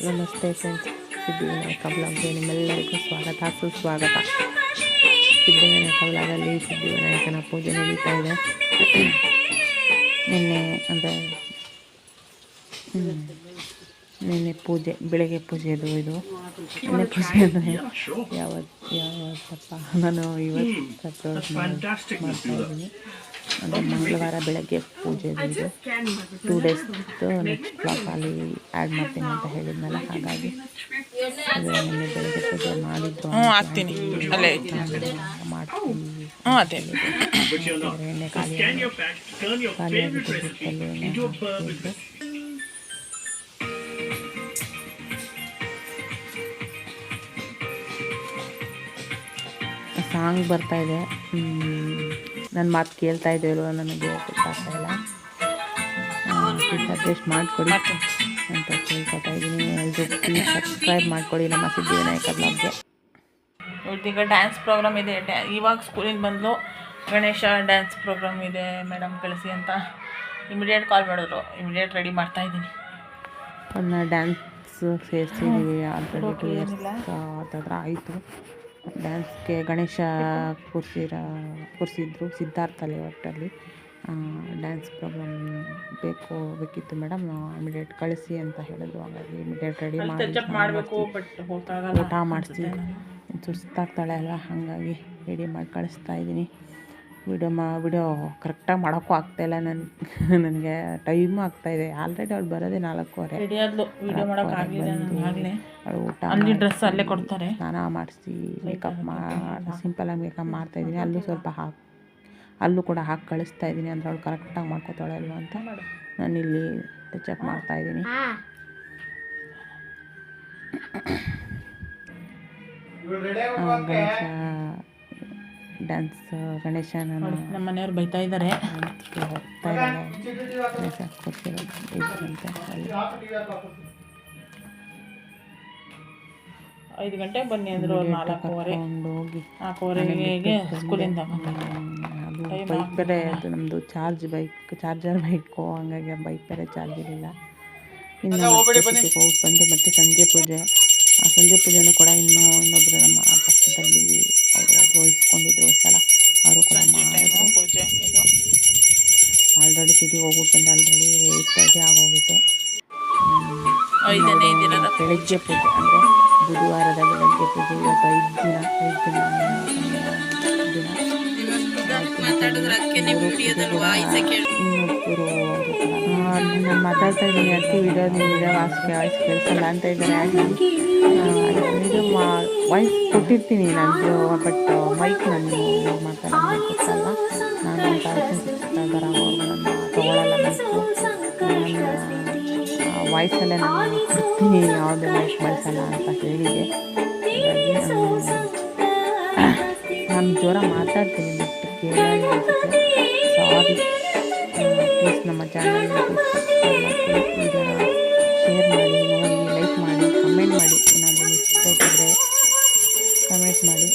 ನಮಸ್ತೆ ಫ್ರೆಂಡ್ಸ್, ಸಿದ್ಧಿವಿನಾಯಕ ಬ್ಲಾಗ್ಗೆ ನಿಮ್ಮೆಲ್ಲರಿಗೂ ಸ್ವಾಗತ ಸುಸ್ವಾಗತ. ಸಿದ್ಧಿವಿನಾಯಕ ಬ್ಲಾಗಲ್ಲಿ ಸಿದ್ಧಿವಿನಾಯಕನ ಪೂಜೆ ನಡೀತಾ ಇದೆ. ನಿನ್ನೆ ಪೂಜೆ, ಬೆಳಗ್ಗೆ ಪೂಜೆದು ಇದು ನಿನ್ನೆ ಪೂಜೆ ಅಂದರೆ ಯಾವತ್ತಪ್ಪ ನಾನು ಇವತ್ತು ಅಪ್ಲೋಡ್ ಮಾಡ್ತಾಯಿದ್ದೀನಿ. ಅಂದರೆ ಮಂಗಳವಾರ ಬೆಳಗ್ಗೆ ಪೂಜೆ ಇದು 2 ಡೇಸ್ ನೆಕ್ಸ್ಟ್ ಬ್ಲಾಗಲ್ಲಿ ಆ್ಯಡ್ ಮಾಡ್ತೀನಿ ಅಂತ ಹೇಳಿದ್ನಲ್ಲ, ಹಾಗಾಗಿ ಅದು ನಿನ್ನೆ ಬೆಳಗ್ಗೆ ಪೂಜೆ ಮಾಡಿದ್ರು ಮಾಡ್ತೀನಿ ಎಣ್ಣೆ ಖಾಲಿಯಾಗಿದ್ದು ಸಾಂಗ್ ಬರ್ತಾಯಿದೆ. ನನ್ನ ಮಾತು ಕೇಳ್ತಾ ಇದೆಯಲ್ವ ನನಗೆ ಗೊತ್ತಾಗ್ತಾಯಿಲ್ಲ. ಅಡ್ಜಸ್ಟ್ ಮಾಡಿಕೊಡಿ ಅಂತ ಕೇಳ್ಕೊತಾ ಇದ್ದೀನಿ. ಎಲ್ಲರೂ ಪ್ಲೀಸ್ ಸಬ್ಸ್ಕ್ರೈಬ್ ಮಾಡಿಕೊಡಿ ನಮ್ಮ ಸಿದ್ಧಿವಿನಾಯಕ ಬ್ಲಾಗ್ಗೆ. ಈಗ ಡ್ಯಾನ್ಸ್ ಪ್ರೋಗ್ರಾಮ್ ಇದೆ. ಇವಾಗ ಸ್ಕೂಲಿಂದ ಬಂದು ಗಣೇಶ ಡ್ಯಾನ್ಸ್ ಪ್ರೋಗ್ರಾಮ್ ಇದೆ ಮೇಡಮ್ ಕಳಿಸಿ ಅಂತ ಇಮಿಡಿಯೇಟ್ ಕಾಲ್ ಮಾಡಿದ್ರು. ಇಮಿಡಿಯೇಟ್ ರೆಡಿ ಮಾಡ್ತಾಯಿದ್ದೀನಿ. ಅದನ್ನ ಡ್ಯಾನ್ಸ್ ಸೇರಿಸಿದ್ದೀವಿ. ಆಲ್ರೆಡಿ 2 ಇಯರ್ಸ್ ಹತ್ರ ಆಯಿತು. ಡ್ಯಾನ್ಸ್ಗೆ ಗಣೇಶ ಕೂರಿಸಿದ್ರು ಸಿದ್ಧಾರ್ಥ ಲೇಔಟಲ್ಲಿ. ಡ್ಯಾನ್ಸ್ ಪ್ರೋಗ್ರಾಮ್ ಬೇಕಿತ್ತು ಮೇಡಮ್, ಇಮಿಡಿಯೇಟ್ ಕಳಿಸಿ ಅಂತ ಹೇಳಿದ್ರು. ಹಾಗಾಗಿ ಇಮಿಡಿಯೇಟ್ ರೆಡಿ ಮಾಡಿ ಊಟ ಮಾಡಿಸಿ ಸುಸ್ತಾಗ್ತಾಳೆ ಅಲ್ಲ, ಹಾಗಾಗಿ ರೆಡಿ ಮಾಡಿ ಕಳಿಸ್ತಾ ಇದ್ದೀನಿ. ವಿಡಿಯೋ ಕರೆಕ್ಟಾಗಿ ಮಾಡೋಕ್ಕೂ ಆಗ್ತಾಯಿಲ್ಲ ನನಗೆ ಟೈಮು ಆಗ್ತಾಯಿದೆ. ಆಲ್ರೆಡಿ ಅವ್ಳು ಬರೋದೇ 4:15 ಊಟ ಡ್ರೆಸ್ ಅಲ್ಲೇ ಕೊಡ್ತಾರೆ. ಸ್ನಾನ ಮಾಡಿಸಿ ಮೇಕಪ್ ಸಿಂಪಲಾಗಿ ಮೇಕಪ್ ಮಾಡ್ತಾಯಿದ್ದೀನಿ. ಅಲ್ಲೂ ಸ್ವಲ್ಪ ಅಲ್ಲೂ ಕೂಡ ಹಾಕಿ ಕಳಿಸ್ತಾ ಇದ್ದೀನಿ. ಅಂದರೆ ಅವಳು ಕರೆಕ್ಟಾಗಿ ಮಾಡ್ಕೋತಾಳೆ ಅಲ್ವ ಅಂತ ನಾನಿಲ್ಲಿ ಟಚಪ್ ಮಾಡ್ತಾಯಿದ್ದೀನಿ. ಗಣೇಶ ಡ್ಯಾನ್ಸ್ ಗಣೇಶ ನಮ್ಮ ಮನೆಯವ್ರು ಬೈತಾ ಇದ್ದಾರೆ. ಹೋಗ್ತಾ ಇದ್ದಾರೆ ಗಣೇಶ ಕೂರಿಸಿರೋದಂತೆ. 5 ಗಂಟೆಗೆ ಬನ್ನಿ ಅಂದರು. 4:15 ಸ್ಕೂಲಿಂದ ಅದು ಬೈಕ್ ಬೇರೆ, ಅದು ನಮ್ಮದು ಚಾರ್ಜರ್ ಬೈಕು, ಹಂಗಾಗಿ ಬೈಕ್ ಬೇರೆ ಚಾರ್ಜ್ ಇರಲಿಲ್ಲ. ಇನ್ನು ಹೋಗಿ ಬಂದು ಮತ್ತೆ ಸಂಜೆ ಪೂಜೆನೂ ಕೂಡ ಇನ್ನೊಬ್ಬರು ನಮ್ಮ ಪಕ್ಕದಲ್ಲಿ ಅವರು ವಹಿಸ್ಕೊಂಡಿದ್ರು ಸಲ ಅವರು ಕೂಡ ಮಾಡಿದ್ರು. ಆಲ್ರೆಡಿ ಸಿಟಿಗೆ ಹೋಗ್ಬಿಟ್ಟು ಬಂದು ಆಲ್ರೆಡಿ 8:30 ಆಗೋಗಿತ್ತು. ಬೆಳಗ್ಗೆ ಪೂಜೆ ಅಂದರೆ ಬುಧವಾರದ ಬೆಳಗ್ಗೆ ಪೂಜೆ. ಇವತ್ತು 5 ದಿನ ಇನ್ನೊಬ್ಬರು ನಾನು ಮಾತಾಡ್ತಾ ಇದ್ದೀನಿ. ಅದಕ್ಕೆ ವಿಡಿಯೋ ವಾಯ್ಸ್ ಕೇಳಿಸಲ್ಲ ಅಂತ ಇದ್ದಾರೆ. ಇದು ವಾಯ್ಸ್ ಕೊಟ್ಟಿರ್ತೀನಿ ನಾನು, ಬಟ್ ಮೈಕ್ ನಾನು ಮಾತಾಡೋದು ಗೊತ್ತಲ್ಲ. ನಾನು ಬರೋವರೆಗೂ ತೊಗೊಳ್ಳಲ್ಲ ಮೈಕು. ವಾಯ್ಸಲ್ಲೇ ನಾನು ಕೊಡ್ತೀನಿ, ಯಾವುದೇ ಮೈಕ್ ಬಳಸಲ್ಲ ಅಂತ ಹೇಳಿದೆ. ನಾನು ಜೋರ ಮಾತಾಡ್ತೀನಿ, ಬಟ್ ಕೇಳಲ್ಲ ಅನಿಸುತ್ತೆ. ಸಾರಿ. ಪ್ಲೀಸ್ ನಮ್ಮ ಚಾನಲ್ನ ವಿಡಿಯೋನ ಶೇರ್ ಮಾಡಿ, ನೋಡಿ, ಲೈಕ್ ಮಾಡಿ, ಕಮೆಂಟ್ ಮಾಡಿ. ಏನಾದರೂ ಮಿಸ್ಟೇಕ್ ಇದ್ದರೆ ಕಮೆಂಟ್ ಮಾಡಿ.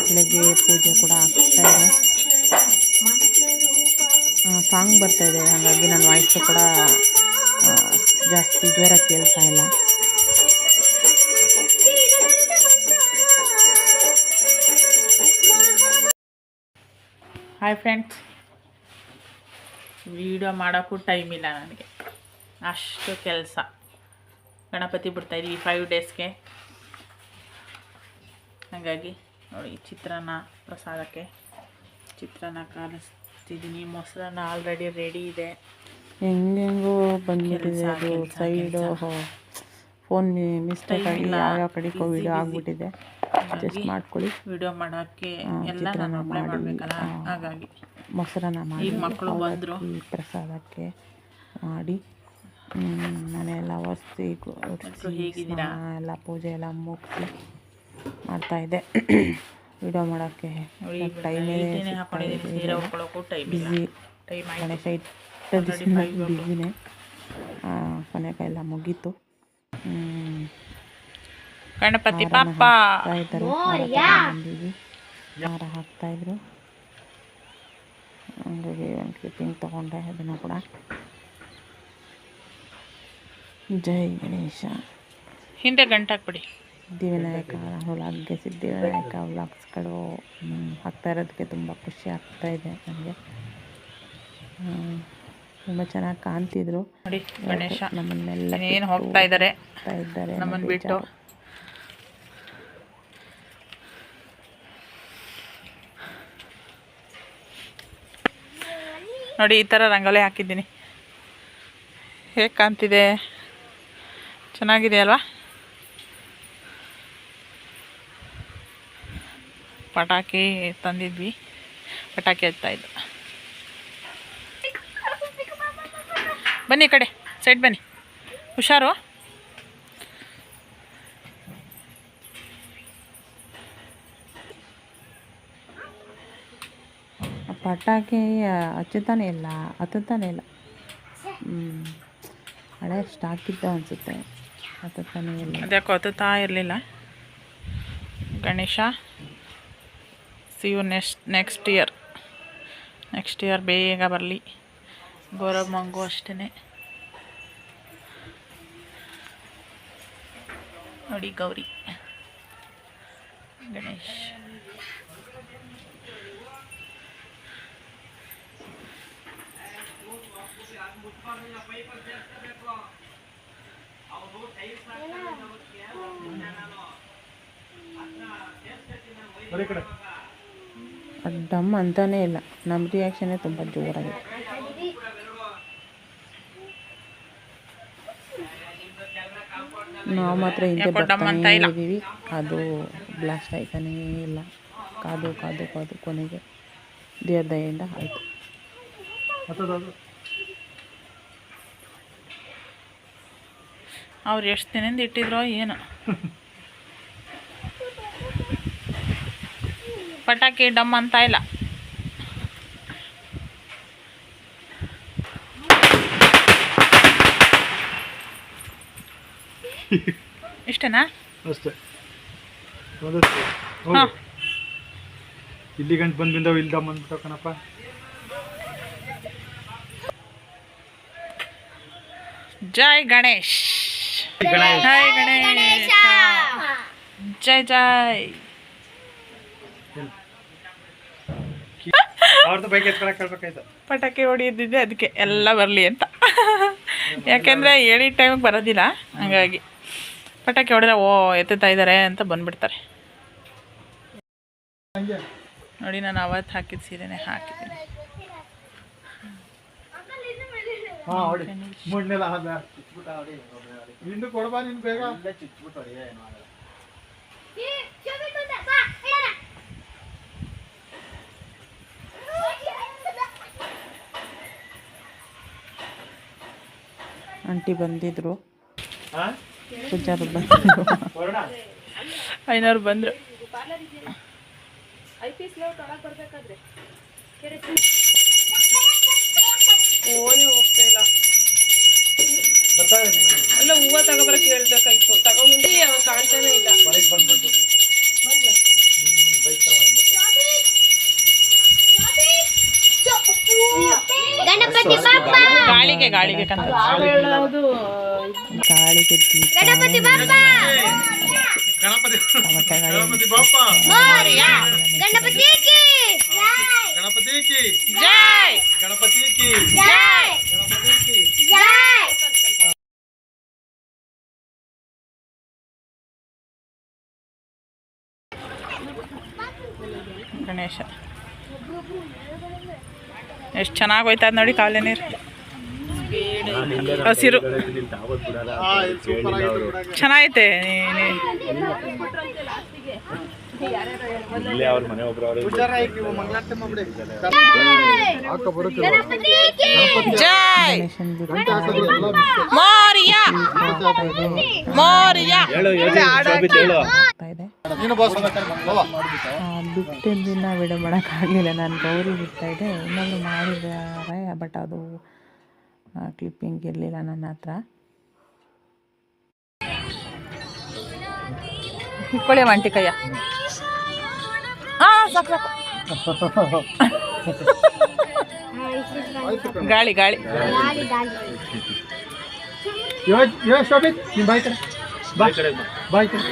ಬೆಳಗ್ಗೆ ಪೂಜೆ ಕೂಡ ಆಗ್ತಾಯಿದೆ. ಸಾಂಗ್ ಬರ್ತಾಯಿದೆ, ಹಾಗಾಗಿ ನನ್ನ ವಾಯ್ಸು ಕೂಡ ಜಾಸ್ತಿ ಜೋರ ಕೇಳ್ತಾ ಇಲ್ಲ. ಹಾಯ್ ಫ್ರೆಂಡ್ಸ್, ವಿಡಿಯೋ ಮಾಡೋಕ್ಕೂ ಟೈಮ್ ಇಲ್ಲ ನನಗೆ, ಅಷ್ಟು ಕೆಲಸ. ಗಣಪತಿ ಬಿಡ್ತಾಯಿದ್ದೀವಿ 5 ಡೇಸ್ಗೆ. ಹಾಗಾಗಿ ನೋಡಿ, ಚಿತ್ರಾನ್ನ ಪ್ರಸಾದಕ್ಕೆ ಚಿತ್ರಾನ್ನ ಕಾಲಿಸ್ತಿದ್ದೀನಿ. ಮೊಸರನ್ನ ಆಲ್ರೆಡಿ ರೆಡಿ ಇದೆ. ಹೆಂಗೆಂಗೋ ಬಂದ್ಬಿಟ್ಟಿದೆ ಅದು ಸೈಡು ಫೋನ್ ಮಿಸ್ಟೇಕ್ ಆಗಿ ಯಾವ ಕಡೆಗೋ ವಿಡಿಯೋ ಆಗಿಬಿಟ್ಟಿದೆ. ಅಡ್ಜಸ್ಟ್ ಮಾಡ್ಕೊಳ್ಳಿ. ವಿಡಿಯೋ ಮಾಡೋಕ್ಕೆ ಎಲ್ಲ ನಾನು ಅಪ್ಲೈ ಮಾಡಬೇಕಲ್ಲ, ಹಾಗಾಗಿ ಮೊಸರನ್ನ ಮಾಡಿ ಮಕ್ಕಳು ಬಂದರು ಪ್ರಸಾದಕ್ಕೆ ಮಾಡಿ ಮನೆಯೆಲ್ಲ ಒರೆಸಿ ಎಲ್ಲ ಪೂಜೆ ಎಲ್ಲ ಮುಗಿಸಿ ಮಾಡ್ತಾಯಿದ್ದೆ. ವಿಡಿಯೋ ಮಾಡೋಕ್ಕೆ ಟೈಮೇ ಬಿಸಿ. ಗಣೇಶ ಬಿಸಿನೇ. ಕೊನೆಗೆಲ್ಲ ಮುಗೀತು. ಗಣಪತಿ ಪಾಪ ಹಾರ ಹಾಕ್ತಾಯಿದ್ರು. ಹಂಗಾಗಿ ಒಂದು ಕ್ಲಿಪ್ಪಿಂಗ್ ತೊಗೊಂಡೆ. ಅದನ್ನು ಕೂಡ ಜೈ ಗಣೇಶ. ಹಿಂದೆ ಗಂಟಾಕ್ಬಿಡಿ. ಸಿದ್ಧಿವಿನಾಯಕ ವ್ಲಾಗ್ಗೆ ಸಿದ್ಧಿವಿನಾಯಕ ವ್ಲಾಗ್ಸ್ಗಳು ಹಾಕ್ತಾ ಇರೋದಕ್ಕೆ ತುಂಬ ಖುಷಿ ಆಗ್ತಾ ಇದೆ ನನಗೆ. ತುಂಬ ಚೆನ್ನಾಗಿ ಕಾಣ್ತಿದ್ರು ನೋಡಿ ಗಣೇಶ ನಮ್ಮನ್ನೆಲ್ಲ ಏನು ಹೋಗ್ತಾ ಇದ್ದಾರೆ ಇದ್ದಾರೆ ನಮ್ಮನ್ನು ಬಿಟ್ಟು. ನೋಡಿ ಈ ಥರ ರಂಗೋಲಿ ಹಾಕಿದ್ದೀನಿ, ಹೇಗೆ ಕಾಣ್ತಿದೆ, ಚೆನ್ನಾಗಿದೆ ಅಲ್ವಾ? ಪಟಾಕಿ ತಂದಿದ್ವಿ, ಪಟಾಕಿ ಹಚ್ತಾಯಿದ್ದು. ಬನ್ನಿ ಈ ಕಡೆ ಸೈಡ್ ಬನ್ನಿ, ಹುಷಾರು. ಪಟಾಕಿ ಹಚ್ಚುತ್ತಾನೆ ಇಲ್ಲ, ಹತ್ತುತ್ತಾನೆ ಇಲ್ಲ. ಹಳೆ ಸ್ಟಾಕ್ ಇದ್ದ ಅನಿಸುತ್ತೆ, ಹತ್ತುತ್ತಾನೆ ಇಲ್ಲ. ಅದ್ಯಾಕೋ ಹತ್ತುತ್ತಾ ಇರಲಿಲ್ಲ. Ganesha see you next year ಬೇಗ ಬರಲಿ. ಗೌರಮ್ಮಂಗೂ ಅಷ್ಟೇ ನೋಡಿ, ಗೌರಿ ಗಣೇಶ್. ಡಮ್ ಅಂತಾನೆ ಇಲ್ಲ, ನಮ್ಮ ರಿಯಾಕ್ಷನ್ನೇ ತುಂಬ ಜೋರಾಗಿದೆ. ನಾವು ಮಾತ್ರ ಹಿಂದೆ ಬರ್ತಾನೇ ಇದ್ದೀವಿ, ಅದು ಬ್ಲಾಸ್ಟ್ ಆಯ್ತಾನೇ ಇಲ್ಲ. ಕಾದು ಕಾದು ಕಾದು ಕೊನೆಗೆ ದೇವ್ರ ದಯೆಯಿಂದ ಆಯಿತು. ಅವ್ರು ಎಷ್ಟು ದಿನದಿಂದ ಇಟ್ಟಿದ್ರೋ ಏನು. ಪಟಾಕಿ ಡಮ್ ಅಂತ ಇಲ್ಲ. ಇಷ್ಟೇನಾ? ಅಷ್ಟೇ. ಇಲ್ಲಿ ಗಂಟು ಬಂದ್ಬಿಂದವು ಇಲ್ದ ಬಂದ್ಬಿಟ್ಟು ಕಣಪ್ಪ. ಜೈ ಗಣೇಶ್, ಜೈ ಗಣೇಶ, ಜೈ ಜೈ. ಪಟಾಕಿ ಹೊಡಿಯದಿದ್ದೆ, ಅದಕ್ಕೆ ಎಲ್ಲ ಬರಲಿ ಅಂತ. ಯಾಕೆಂದರೆ ಹೇಳಿ ಟೈಮಿಗೆ ಬರೋದಿಲ್ಲ, ಹಾಗಾಗಿ ಪಟಾಕಿ ಹೊಡೆದ್ರೆ ಓ ಎತ್ತುತ್ತಾ ಇದ್ದಾರೆ ಅಂತ ಬಂದುಬಿಡ್ತಾರೆ. ನೋಡಿ, ನಾನು ಅವತ್ತು ಹಾಕಿದ ಸೀರೆನೇ ಹಾಕಿದ್ದೀನಿ. ಆಂಟಿ ಬಂದಿದ್ರು, ಪೂಜಾರು ಬಂದಿದ್ರು, ಐನವ್ರು ಬಂದರು. ಓನೇ ಹೋಗ್ತಾ ಇಲ್ಲ. ಅಲ್ಲ, ಹೂವು ತಗೊಬರಕ್ಕೆ ಹೇಳ್ಬೇಕಾಯ್ತು, ತಗೊಂಡು ಅವ್ರು ಕಾಣ್ತಾನೆ ಇಲ್ಲ. ಗಾಳಿಗೆ ಗಾಳಿಗೆ ಕಂದ ಗಾಳಿಗೆ ಗಣಪತಿ ಗಣೇಶ ಎಷ್ಟು ಚೆನ್ನಾಗಿ ಹೋಯ್ತಾ ನೋಡಿ, ಕಾವಲೆ ನೀರು ಹಸಿರು ಚೆನ್ನಾಗೈತೆ. ಜೈ ಮೋರಿಯಾ ಮೋರಿಯಾ. ಬಿಟ್ಟಿನ ದಿನ ವಿಡಿಯೋ ಮಾಡೋಕ್ಕಾಗಲಿಲ್ಲ, ನಾನು ಗೌರಿ ಬಿಡ್ತಾ ಇದ್ದೆ, ಇನ್ನೊಬ್ರು ಮಾಡಿದ್ದಾರೆ, ಬಟ್ ಅದು ಕ್ಲಿಪ್ಪಿಂಗ್ ಇರಲಿಲ್ಲ ನನ್ನ ಹತ್ರ. ಇಟ್ಕೊಳ್ಳಿ ಮಂಟಿ ಕೈಯ. ಹಾಂ, ಸಾಕು ಸಾಕು. ಗಾಳಿ ಗಾಳಿ. ಯೋ ಶೋಭಿತ್ ನಿಮ್ಮ ಬಾಯ್ ಕಡೆ ಬಾಯ್ ಕಡೆ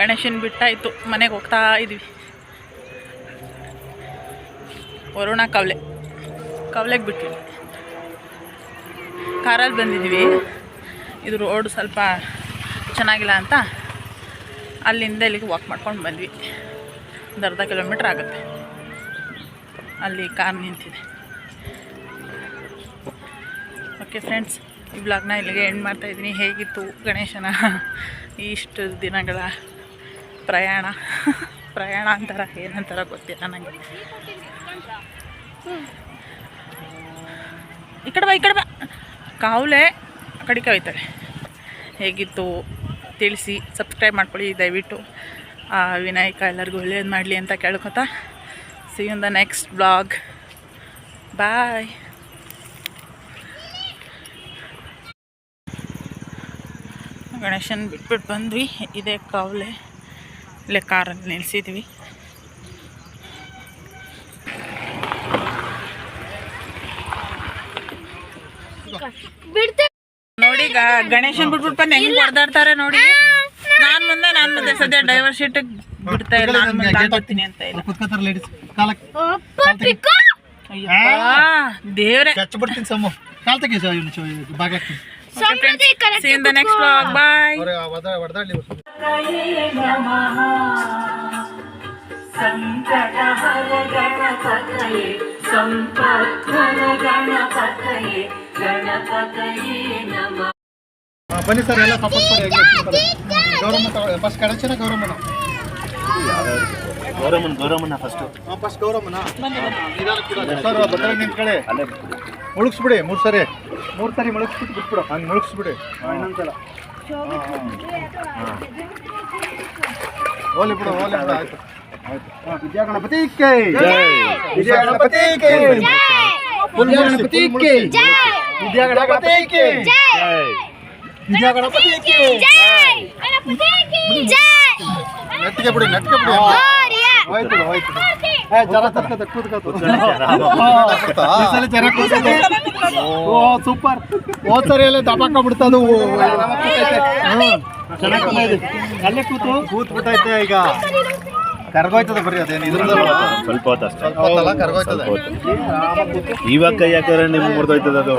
ಗಣೇಶನ್ ಬಿಟ್ಟಾಯಿತು, ಮನೆಗೆ ಹೋಗ್ತಾ ಇದ್ದೀವಿ. ವರುಣ ಕವಲೆಗೆ ಬಿಟ್ವಿ. ಕಾರಲ್ಲಿ ಬಂದಿದ್ದೀವಿ. ಇದು ರೋಡ್ ಸ್ವಲ್ಪ ಚೆನ್ನಾಗಿಲ್ಲ ಅಂತ ಅಲ್ಲಿಂದ ಇಲ್ಲಿಗೆ ವಾಕ್ ಮಾಡ್ಕೊಂಡು ಬಂದ್ವಿ. ಒಂದು ಅರ್ಧ ಕಿಲೋಮೀಟ್ರ್ ಆಗುತ್ತೆ. ಅಲ್ಲಿ ಕಾರ್ ನಿಂತಿದೆ. ಓಕೆ ಫ್ರೆಂಡ್ಸ್, ಈ ಬ್ಲಾಗ್ನ ಇಲ್ಲಿಗೆ ಎಂಡ್ ಮಾಡ್ತಾಯಿದ್ದೀನಿ. ಹೇಗಿತ್ತು ಗಣೇಶನ ಇಷ್ಟು ದಿನಗಳ ಪ್ರಯಾಣ ಅಂತಾರ ಏನಂತಾರ ಗೊತ್ತಿಲ್ಲ ನನಗೆ. ಈ ಕಡೆ ಬಾ ಕಾವಲೆ ಆ ಕಡೆಗೆ ಹೋಯ್ತಾಳೆ. ಹೇಗಿತ್ತು ತಿಳಿಸಿ, ಸಬ್ಸ್ಕ್ರೈಬ್ ಮಾಡ್ಕೊಳ್ಳಿ ದಯವಿಟ್ಟು. ವಿನಾಯಕ ಎಲ್ಲರಿಗೂ ಒಳ್ಳೇದು ಮಾಡಲಿ ಅಂತ ಕೇಳ್ಕೊತಾ, see you in the next blog. Bye. ಗಣೇಶನ್ ಬಿಟ್ಬಿಟ್ಟು ಬಂದ್ವಿ. ಇದೇ ಕಾವಲೆ, ಇಲ್ಲೇ ಕಾರಲ್ಲಿ ನಿಲ್ಲಿಸಿದ್ವಿ. ನೋಡಿ ಗಣೇಶನ್ ಬಿಟ್ಬಿಟ್ಟು ಬಂದು ಹೆಂಗ್ ಹೊಡೆದಾಡ್ತಾರೆ ನೋಡಿ. ನಾನ್ ಮುಂದೆ ಸದ್ಯ ಡ್ರೈವರ್ ಸೀಟ್ ಬಿಡ್ತಾ ಇಲ್ಲ, ನಾನು ಬರ್ತೀನಿ ಅಂತ ಇಲ್ಲ. ದೇವ್ರೆ ಬಿಡ್ತೀನಿ ಸಮ ಕಾಲ್ ತೆಗಿ ಭಾಗ See you in the next vlog. Bye. ಸಂಕಟಹರ ಗಣಪತಯೇ ಸಂಪತ್ಕರ ಗಣಪತಯೇ ಗಣಪತಯೇ ನಮಃ. ಬನ್ನಿ ಸರ್, ಎಲ್ಲ ಸಪೋರ್ಟ್ ಮಾಡಿ. ಗೌರಮ್ಮ ಫಸ್ಟ್ ಗಣೇಶನ ಗೌರಮ್ಮನ ಫಸ್ಟ್ ಗೌರಮ್ಮನ ಸರ್ ಬದಲ ನಿಮ್ ಕಡೆ ಮುಳುಗಿಸ್ಬಿಡಿ. ಮೂರು ಸರಿ ಮುಳುಗಿಸ್ಬಿಟ್ಟು ಬಿಟ್ಬಿಡು. ಹಂಗೆ ಮುಳುಗಿಸ್ಬಿಡಿ. ಇನ್ನೊಂದ್ಸಲ ಓಲಿ ಬಿಡು ಆಯ್ತು. ವಿದ್ಯಾ ಗಣಪತಿ ಕೈ ವಿದ್ಯಾ ಗಣಪತಿ ಕೈ ವಿದ್ಯಾ ಗಣಪತಿ ಕೈ ವಿದ್ಯಾ ಗಣಪತಿ ಕೈ ವಿದ್ಯಾ ಗಣಪತಿ ಕೈ ನೆಟ್ಟಿಗೆ ಬಿಡಿ. ಹೋಯ್ತು ಜರ ಸೂಪರ್. ಹೋದ್ ಸರಿ ಎಲ್ಲ ದಬಾಕ ಬಿಡ್ತದು. ಚೆನ್ನಾಗಿ ಅಲ್ಲೇ ಕೂತ್ಬಿಟ್ಟೈತೆ. ಈಗ ಕರ್ಗೋಯ್ತದ ಬರ್ರಿ. ಅದೇನು ಸ್ವಲ್ಪ ಹೊತ್ತಲ್ಲ ಕರ್ಗೋಯ್ತದೆ. ಇವಾಗ ಕೈ ಹಾಕಿದ್ರೆ ನಿಮ್ಗೆ ಮುರಿದೋಯ್ತದ ಅದು.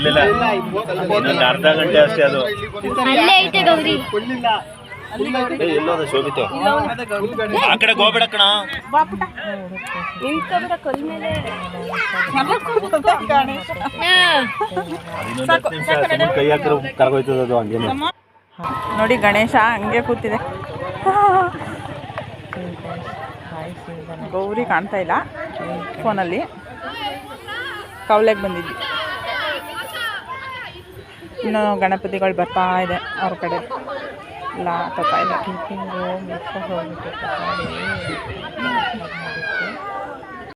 ಇಲ್ಲ ಇನ್ನೊಂದು ಅರ್ಧ ಗಂಟೆ ಅಷ್ಟೇ ಅದು. ಎಲ್ಲೋದ ಶೋಭಿತು ಆ ಕಡೆ ಹೋಗ್ಬೇಡ ಕಣ. ಕೈ ಹಾಕಿದ್ರೆ ಕರ್ಗೋಯ್ತದ ಅದು. ಹಂಗೇನೆ ನೋಡಿ ಗಣೇಶ ಹಂಗೆ ಕೂತಿದೆ. ಗೌರಿ ಕಾಣ್ತಾ ಇಲ್ಲ ಫೋನಲ್ಲಿ. ಕವಲೆಗೆ ಬಂದಿದ್ವಿ. ಇನ್ನು ಗಣಪತಿಗಳು ಬರ್ತಾ ಇದೆ ಅವ್ರ ಕಡೆ ಎಲ್ಲ ಬರ್ತಾ ಇದೆ.